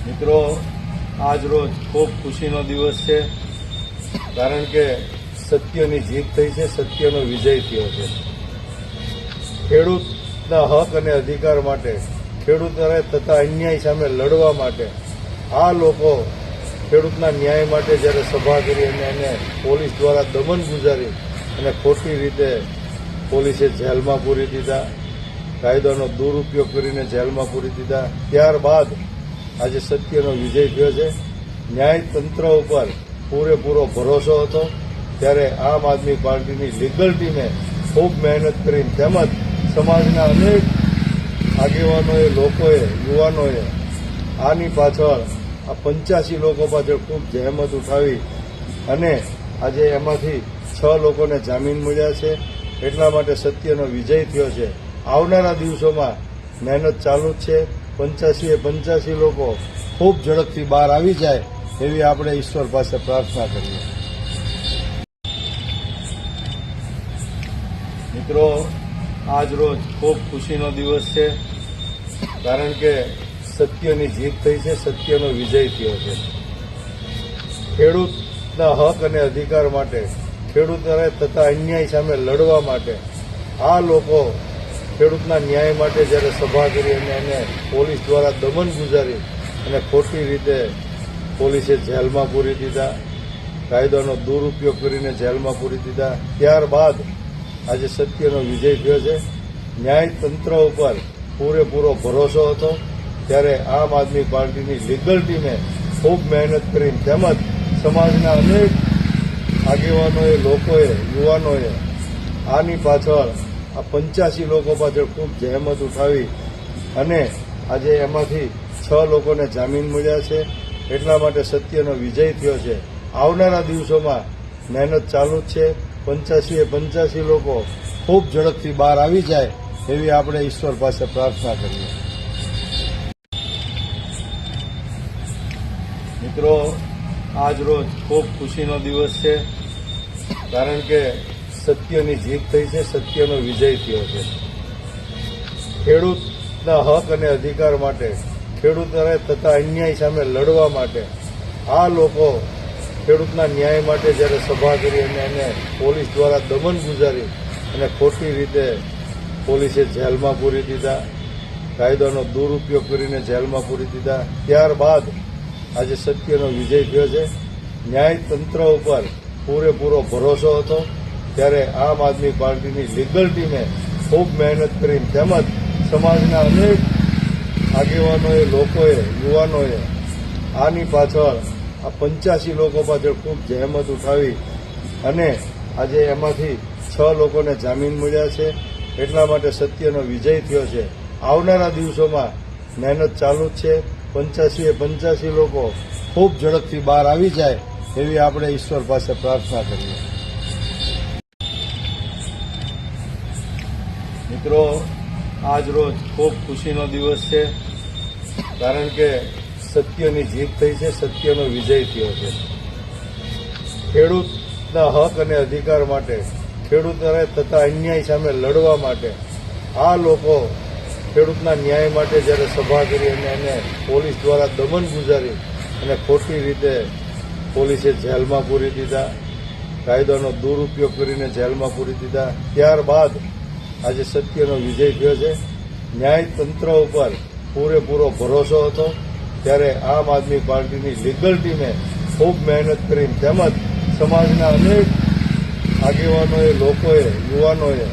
મિત્રો, આજ રોજ ખૂબ ખુશીનો દિવસ છે, કારણ કે સત્યની જીત થઈ છે, સત્યનો વિજય થયો છે. ખેડૂતના હક અને અધિકાર માટે, ખેડૂતોને થતા અન્યાય સામે લડવા માટે આ લોકો ખેડૂતના ન્યાય માટે જ્યારે સભા કરી અને એને પોલીસ દ્વારા દમન ગુજારી અને ખોટી રીતે પોલીસે જેલમાં પૂરી દીધા, કાયદાનો દુરુપયોગ કરીને જેલમાં પૂરી દીધા. ત્યારબાદ આજે સત્યનો વિજય થયો છે. ન્યાયતંત્ર ઉપર પૂરેપૂરો ભરોસો હતો, ત્યારે આમ આદમી પાર્ટીની લીગલ ટીમે ખૂબ મહેનત કરીને તેમજ સમાજના અનેક આગેવાનોએ, લોકોએ, યુવાનોએ આની પાછળ આ 85 લોકો પાછળ ખૂબ જહેમત ઉઠાવી અને આજે એમાંથી 6 લોકોને જામીન મળ્યા છે. એટલા માટે સત્યનો વિજય થયો છે. આવનારા દિવસોમાં મહેનત ચાલુ જ છે. 85 લોકો ખૂબ ઝડપથી બહાર આવી જાય એવી આપણે ઈશ્વર પાસે પ્રાર્થના કરીએ. મિત્રો, આજ રોજ ખૂબ ખુશીનો દિવસ છે, કારણ કે સત્યની જીત થઈ છે, સત્યનો વિજય થયો છે. ખેડૂતના હક અને અધિકાર માટે, ખેડૂતોને થતા અન્યાય સામે લડવા માટે આ લોકો ખેડૂતના ન્યાય માટે જ્યારે સભા કરી અને એને પોલીસ દ્વારા દમન ગુજારી અને ખોટી રીતે પોલીસે જેલમાં પૂરી દીધા, કાયદાનો દુરુપયોગ કરીને જેલમાં પૂરી દીધા. ત્યારબાદ આજે સત્યનો વિજય થયો છે. ન્યાયતંત્ર ઉપર પૂરેપૂરો ભરોસો હતો, ત્યારે આમ આદમી પાર્ટીની લીગલ ટીમે ખૂબ મહેનત કરીને તેમજ સમાજના અનેક આગેવાનોએ, લોકોએ, યુવાનોએ આની પાછળ આ 85 લોકો પાછળ ખૂબ જહેમત ઉઠાવી અને આજે એમાંથી 6 લોકોને જામીન મળ્યા છે. એટલા માટે સત્યનો વિજય થયો છે. આવનારા દિવસોમાં મહેનત ચાલુ જ છે. 85 લોકો ખૂબ ઝડપથી બહાર આવી જાય એવી આપણે ઈશ્વર પાસે પ્રાર્થના કરીએ. મિત્રો, આજ રોજ ખૂબ ખુશીનો દિવસ છે, કારણ કે સત્યની જીત થઈ છે, સત્યનો વિજય થયો છે. ખેડૂતના હક અને અધિકાર માટે, ખેડૂતોને થતા અન્યાય સામે લડવા માટે આ લોકો ખેડૂતના ન્યાય માટે જ્યારે સભા કરી અને એને પોલીસ દ્વારા દમન ગુજારી અને ખોટી રીતે પોલીસે જેલમાં પૂરી દીધા, કાયદાનો દુરુપયોગ કરીને જેલમાં પૂરી દીધા. ત્યારબાદ આજે સત્યનો વિજય થયો છે. ન્યાયતંત્ર ઉપર પૂરેપૂરો ભરોસો હતો, ત્યારે આમ આદમી પાર્ટીની લીગલ ટીમે ખૂબ મહેનત કરીને તેમજ સમાજના અનેક આગેવાનોએ, લોકોએ, યુવાનોએ આની પાછળ આ 85 લોકો પાછળ ખૂબ જહેમત ઉઠાવી અને આજે એમાંથી 6 લોકોને જામીન મળ્યા છે. એટલા માટે સત્યનો વિજય થયો છે. આવનારા દિવસોમાં મહેનત ચાલુ જ છે. 85 લોકો ખૂબ ઝડપથી બહાર આવી જાય એવી આપણે ઈશ્વર પાસે પ્રાર્થના કરીએ. મિત્રો, આજ રોજ ખૂબ ખુશીનો દિવસ છે, કારણ કે સત્યની જીત થઈ છે, સત્યનો વિજય થયો છે. ખેડૂતના હક અને અધિકાર માટે, ખેડૂતોને થતા અન્યાય સામે લડવા માટે આ લોકો ખેડૂતના ન્યાય માટે જ્યારે સભા કરી અને એને પોલીસ દ્વારા દમન ગુજારી અને ખોટી રીતે પોલીસે જેલમાં પૂરી દીધા, કાયદાનો દુરુપયોગ કરીને જેલમાં પૂરી દીધા. ત્યારબાદ આજે સત્યનો વિજય થયો છે. ન્યાયતંત્ર ઉપર પૂરેપૂરો ભરોસો હતો, ત્યારે આમ આદમી પાર્ટીની લીગલ ટીમે ખૂબ મહેનત કરીને તેમજ સમાજના અનેક આગેવાનોએ, લોકોએ, યુવાનોએ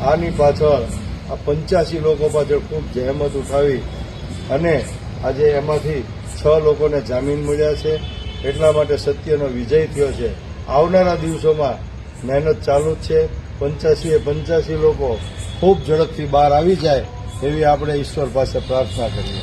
આની પાછળ આ 85 લોકો પાછળ ખૂબ જહેમત ઉઠાવી અને આજે એમાંથી 6 લોકોને જામીન મળ્યા છે. એટલા માટે સત્યનો વિજય થયો છે. આવનારા દિવસોમાં મહેનત ચાલુ જ છે. 85 લોકો ખૂબ ઝડપથી બહાર આવી જાય એવી આપણે ઈશ્વર પાસે પ્રાર્થના કરીએ.